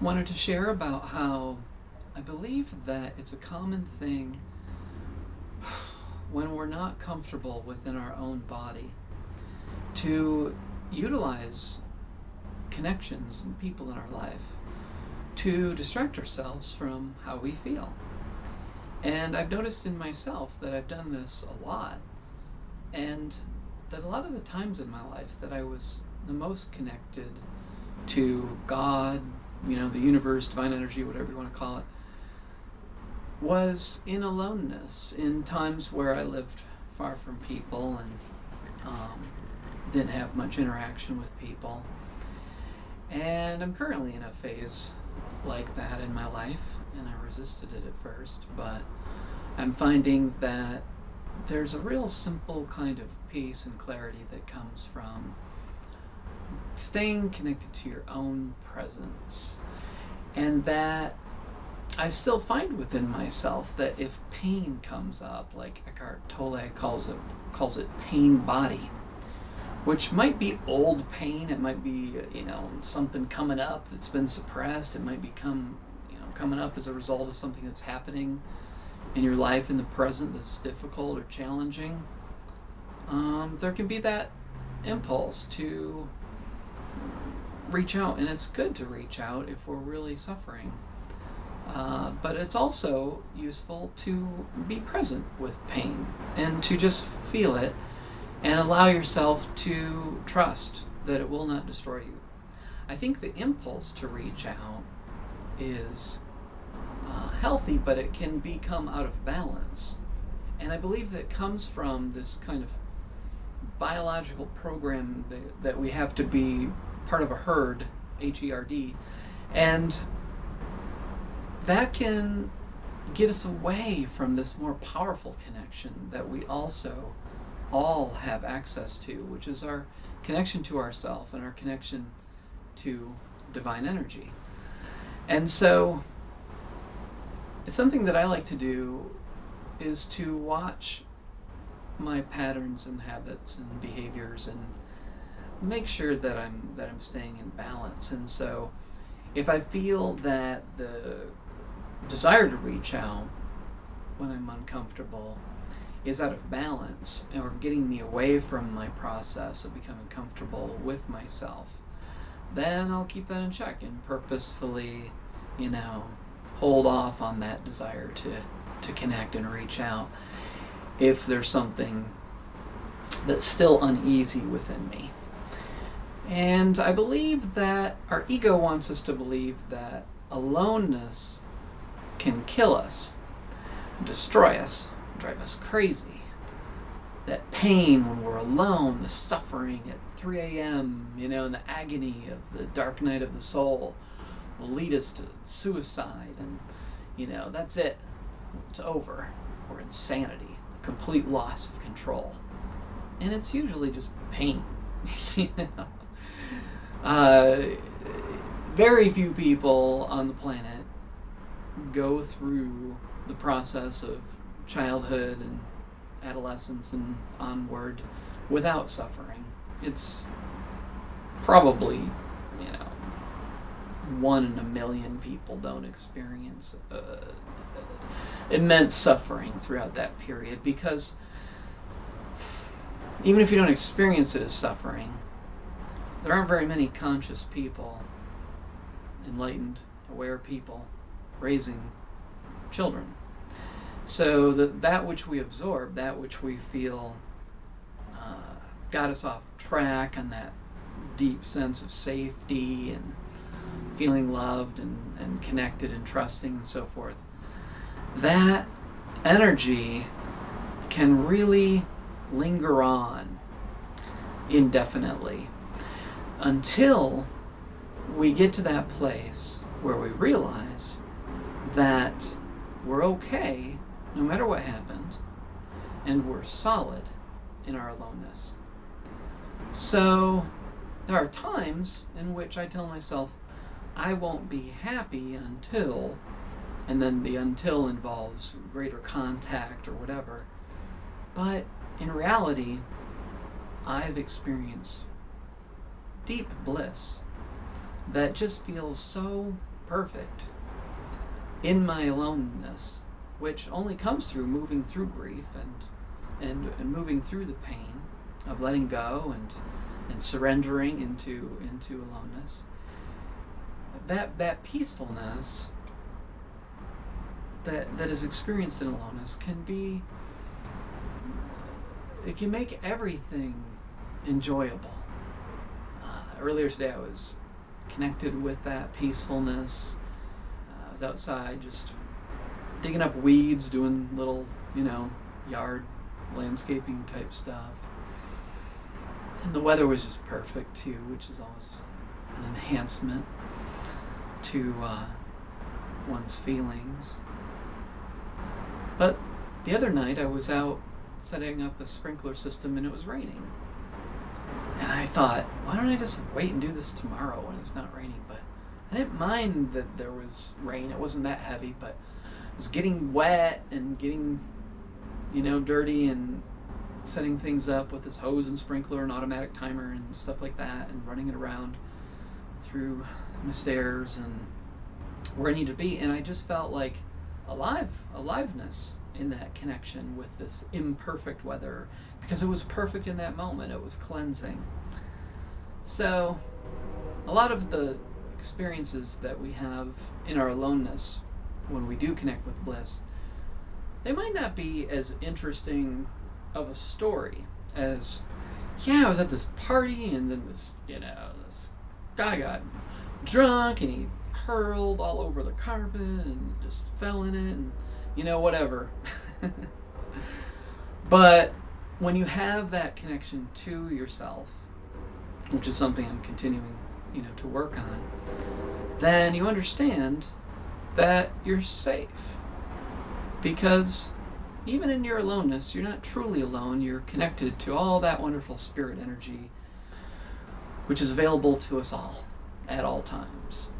Wanted to share about how I believe that it's a common thing when we're not comfortable within our own body to utilize connections and people in our life to distract ourselves from how we feel. And I've noticed in myself that I've done this a lot, and that a lot of the times in my life that I was the most connected to God, the universe, divine energy, whatever you want to call it, was in aloneness, in times where I lived far from people and didn't have much interaction with people. And I'm currently in a phase like that in my life, and I resisted it at first, but I'm finding that there's a real simple kind of peace and clarity that comes from staying connected to your own presence. And that I still find within myself that if pain comes up, like Eckhart Tolle calls it pain body, which might be old pain, it might be something coming up that's been suppressed, it might become coming up as a result of something that's happening in your life in the present that's difficult or challenging. There can be that impulse to reach out, and it's good to reach out if we're really suffering. But it's also useful to be present with pain and to just feel it and allow yourself to trust that it will not destroy you. I think the impulse to reach out is healthy, but it can become out of balance. And I believe that comes from this kind of biological program that we have to be part of a herd, H-E-R-D, and that can get us away from this more powerful connection that we also all have access to, which is our connection to ourself and our connection to divine energy. And so it's something that I like to do is to watch my patterns and habits and behaviors and make sure that I'm staying in balance. And so if I feel that the desire to reach out when I'm uncomfortable is out of balance or getting me away from my process of becoming comfortable with myself, then I'll keep that in check and purposefully, hold off on that desire to connect and reach out if there's something that's still uneasy within me. And I believe that our ego wants us to believe that aloneness can kill us, destroy us, drive us crazy. That pain when we're alone, the suffering at 3 a.m., and the agony of the dark night of the soul will lead us to suicide, and that's it. It's over. Or insanity, complete loss of control. And it's usually just pain. Very few people on the planet go through the process of childhood and adolescence and onward without suffering. It's probably, 1 in a million people don't experience immense suffering throughout that period, because even if you don't experience it as suffering, there aren't very many conscious people, enlightened, aware people, raising children. So that which we absorb, that which we feel got us off track, and that deep sense of safety and feeling loved and connected and trusting and so forth, that energy can really linger on indefinitely until we get to that place where we realize that we're okay no matter what happens, and we're solid in our aloneness. So there are times in which I tell myself I won't be happy until, and then the until involves greater contact or whatever. But in reality, I've experienced deep bliss that just feels so perfect in my aloneness, which only comes through moving through grief and moving through the pain of letting go and surrendering into aloneness. That peacefulness that is experienced in aloneness it can make everything enjoyable. Earlier today I was connected with that peacefulness. I was outside just digging up weeds, doing little, yard landscaping type stuff. And the weather was just perfect too, which is always an enhancement to one's feelings. But the other night I was out setting up a sprinkler system and it was raining. And I thought, why don't I just wait and do this tomorrow when it's not raining? But I didn't mind that there was rain. It wasn't that heavy, but it was getting wet and getting, dirty, and setting things up with this hose and sprinkler and automatic timer and stuff like that, and running it around through my stairs and where I needed to be. And I just felt like aliveness in that connection with this imperfect weather, because it was perfect in that moment. It was cleansing. So a lot of the experiences that we have in our aloneness when we do connect with bliss, they might not be as interesting of a story as, I was at this party and then this guy got drunk and he hurled all over the carpet and just fell in it and whatever. But when you have that connection to yourself, which is something I'm continuing, to work on, then you understand that you're safe. Because even in your aloneness, you're not truly alone. You're connected to all that wonderful spirit energy, which is available to us all at all times.